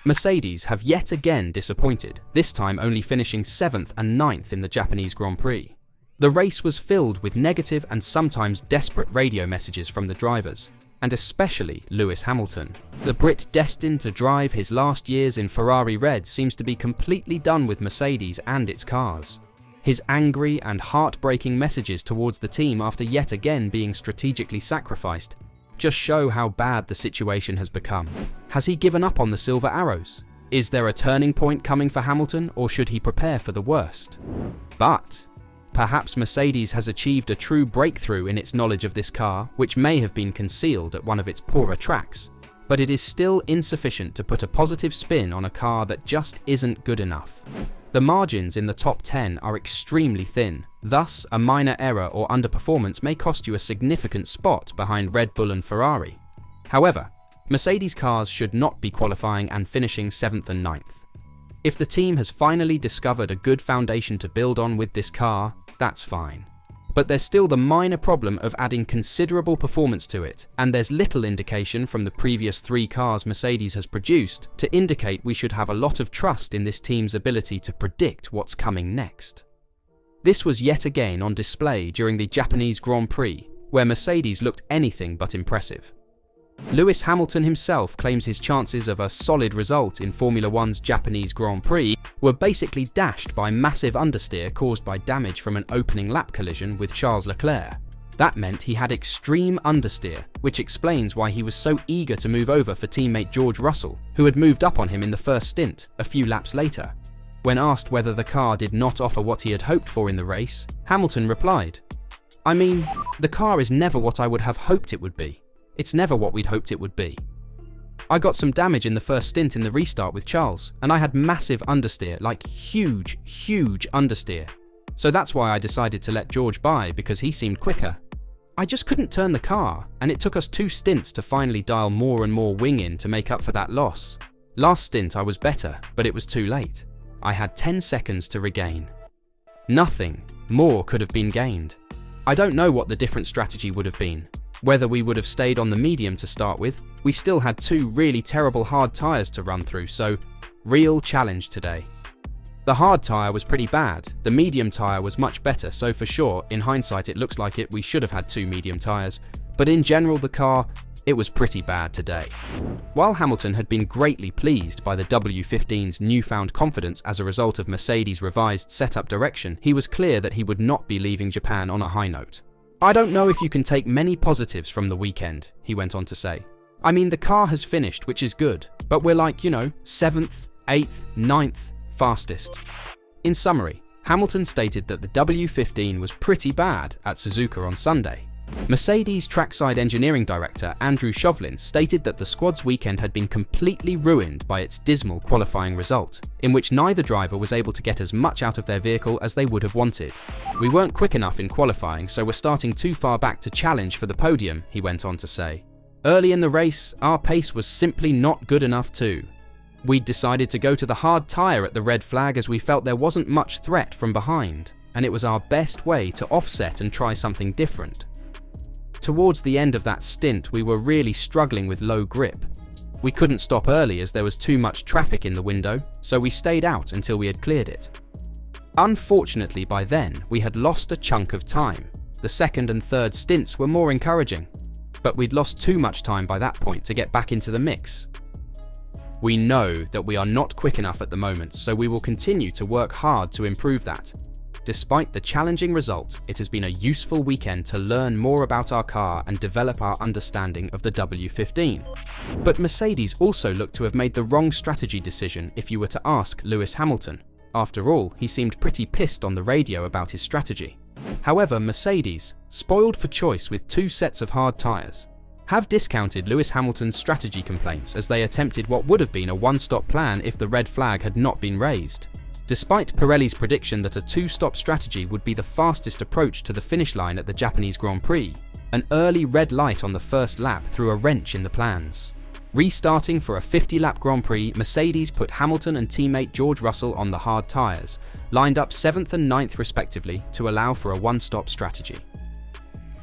Mercedes have yet again disappointed, this time only finishing 7th and 9th in the Japanese Grand Prix. The race was filled with negative and sometimes desperate radio messages from the drivers, and especially Lewis Hamilton. The Brit destined to drive his last years in Ferrari red seems to be completely done with Mercedes and its cars. His angry and heartbreaking messages towards the team after yet again being strategically sacrificed just show how bad the situation has become. Has he given up on the Silver Arrows? Is there a turning point coming for Hamilton, or should he prepare for the worst? But perhaps Mercedes has achieved a true breakthrough in its knowledge of this car, which may have been concealed at one of its poorer tracks. But it is still insufficient to put a positive spin on a car that just isn't good enough. The margins in the top 10 are extremely thin, thus a minor error or underperformance may cost you a significant spot behind Red Bull and Ferrari. However, Mercedes cars should not be qualifying and finishing 7th and 9th. If the team has finally discovered a good foundation to build on with this car, that's fine. But there's still the minor problem of adding considerable performance to it, and there's little indication from the previous 3 cars Mercedes has produced to indicate we should have a lot of trust in this team's ability to predict what's coming next. This was yet again on display during the Japanese Grand Prix, where Mercedes looked anything but impressive. Lewis Hamilton himself claims his chances of a solid result in Formula One's Japanese Grand Prix were basically dashed by massive understeer caused by damage from an opening lap collision with Charles Leclerc. That meant he had extreme understeer, which explains why he was so eager to move over for teammate George Russell, who had moved up on him in the first stint, a few laps later. When asked whether the car did not offer what he had hoped for in the race, Hamilton replied, "I mean, the car is never what I would have hoped it would be. It's never what we'd hoped it would be. I got some damage in the first stint in the restart with Charles, and I had massive understeer, like huge understeer. So that's why I decided to let George by, because he seemed quicker. I just couldn't turn the car, and it took us 2 stints to finally dial more and more wing in to make up for that loss. Last stint I was better, but it was too late. I had 10 seconds to regain. Nothing more could have been gained. I don't know what the different strategy would have been. Whether we would have stayed on the medium to start with, we still had 2 really terrible hard tyres to run through, so real challenge today. The hard tyre was pretty bad, the medium tyre was much better, so for sure, in hindsight it looks like we should have had 2 medium tyres, but in general the car, it was pretty bad today. While Hamilton had been greatly pleased by the W15's newfound confidence as a result of Mercedes' revised setup direction, he was clear that he would not be leaving Japan on a high note. "I don't know if you can take many positives from the weekend," he went on to say. "I mean, the car has finished, which is good, but we're like, 7th, 8th, 9th, fastest." In summary, Hamilton stated that the W15 was pretty bad at Suzuka on Sunday. Mercedes trackside engineering director Andrew Chauvelin stated that the squad's weekend had been completely ruined by its dismal qualifying result, in which neither driver was able to get as much out of their vehicle as they would have wanted. "We weren't quick enough in qualifying, so we're starting too far back to challenge for the podium," he went on to say. "Early in the race, our pace was simply not good enough too. We'd decided to go to the hard tyre at the red flag as we felt there wasn't much threat from behind, and it was our best way to offset and try something different. Towards the end of that stint, we were really struggling with low grip. We couldn't stop early as there was too much traffic in the window, so we stayed out until we had cleared it. Unfortunately, by then, we had lost a chunk of time. The second and third stints were more encouraging, but we'd lost too much time by that point to get back into the mix. We know that we are not quick enough at the moment, so we will continue to work hard to improve that. Despite the challenging result, it has been a useful weekend to learn more about our car and develop our understanding of the W15. But Mercedes also looked to have made the wrong strategy decision if you were to ask Lewis Hamilton. After all, he seemed pretty pissed on the radio about his strategy. However, Mercedes, spoiled for choice with 2 sets of hard tyres, have discounted Lewis Hamilton's strategy complaints as they attempted what would have been a one-stop plan if the red flag had not been raised. Despite Pirelli's prediction that a 2-stop strategy would be the fastest approach to the finish line at the Japanese Grand Prix, an early red light on the first lap threw a wrench in the plans. Restarting for a 50-lap Grand Prix, Mercedes put Hamilton and teammate George Russell on the hard tyres, lined up 7th and 9th respectively to allow for a one-stop strategy.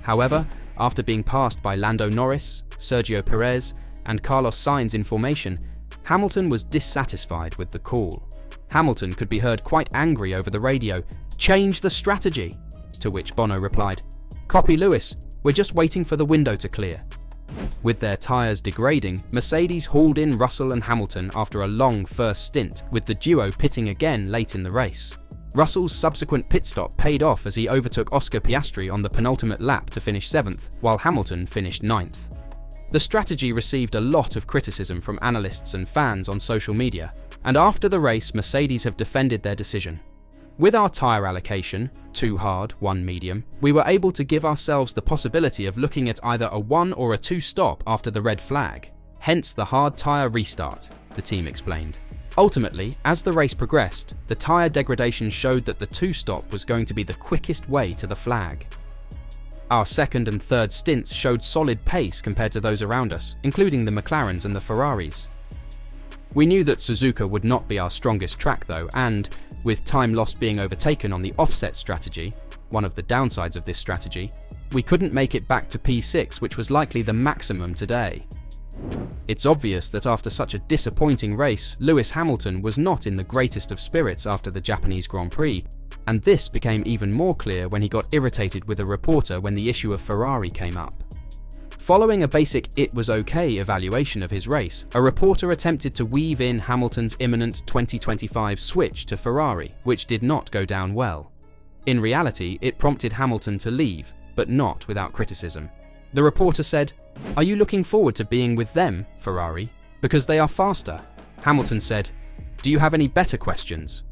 However, after being passed by Lando Norris, Sergio Perez, and Carlos Sainz in formation, Hamilton was dissatisfied with the call. Hamilton could be heard quite angry over the radio. "Change the strategy!" To which Bono replied, "Copy, Lewis, we're just waiting for the window to clear." With their tyres degrading, Mercedes hauled in Russell and Hamilton after a long first stint, with the duo pitting again late in the race. Russell's subsequent pit stop paid off as he overtook Oscar Piastri on the penultimate lap to finish 7th, while Hamilton finished 9th. The strategy received a lot of criticism from analysts and fans on social media, and after the race, Mercedes have defended their decision. With our tyre allocation, 2 hard, 1 medium, we were able to give ourselves the possibility of looking at either a 1 or a 2 stop after the red flag, hence the hard tyre restart, the team explained. Ultimately, as the race progressed, the tyre degradation showed that the 2 stop was going to be the quickest way to the flag. Our second and third stints showed solid pace compared to those around us, including the McLarens and the Ferraris. We knew that Suzuka would not be our strongest track though, and, with time lost being overtaken on the offset strategy, one of the downsides of this strategy, we couldn't make it back to P6, which was likely the maximum today. It's obvious that after such a disappointing race, Lewis Hamilton was not in the greatest of spirits after the Japanese Grand Prix, and this became even more clear when he got irritated with a reporter when the issue of Ferrari came up. Following a basic "it was okay" evaluation of his race, a reporter attempted to weave in Hamilton's imminent 2025 switch to Ferrari, which did not go down well. In reality, it prompted Hamilton to leave, but not without criticism. The reporter said, "Are you looking forward to being with them, Ferrari? Because they are faster." Hamilton said, "Do you have any better questions?"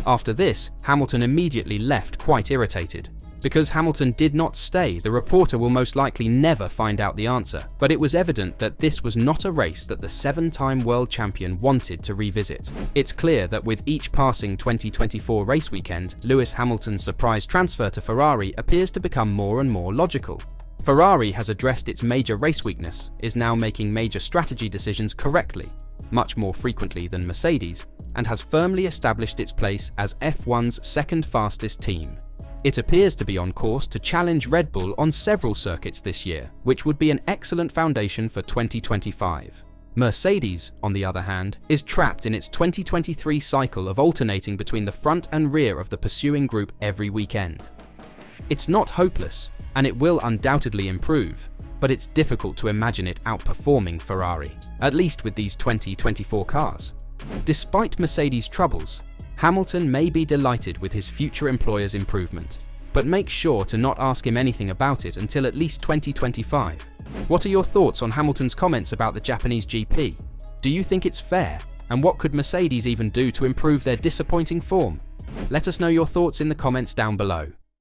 After this, Hamilton immediately left quite irritated. Because Hamilton did not stay, the reporter will most likely never find out the answer, but it was evident that this was not a race that the 7-time world champion wanted to revisit. It's clear that with each passing 2024 race weekend, Lewis Hamilton's surprise transfer to Ferrari appears to become more and more logical. Ferrari has addressed its major race weakness, is now making major strategy decisions correctly, much more frequently than Mercedes, and has firmly established its place as F1's second fastest team. It appears to be on course to challenge Red Bull on several circuits this year, which would be an excellent foundation for 2025. Mercedes, on the other hand, is trapped in its 2023 cycle of alternating between the front and rear of the pursuing group every weekend. It's not hopeless, and it will undoubtedly improve, but it's difficult to imagine it outperforming Ferrari, at least with these 2024 cars. Despite Mercedes' troubles, Hamilton may be delighted with his future employer's improvement, but make sure to not ask him anything about it until at least 2025. What are your thoughts on Hamilton's comments about the Japanese GP? Do you think it's fair? And what could Mercedes even do to improve their disappointing form? Let us know your thoughts in the comments down below.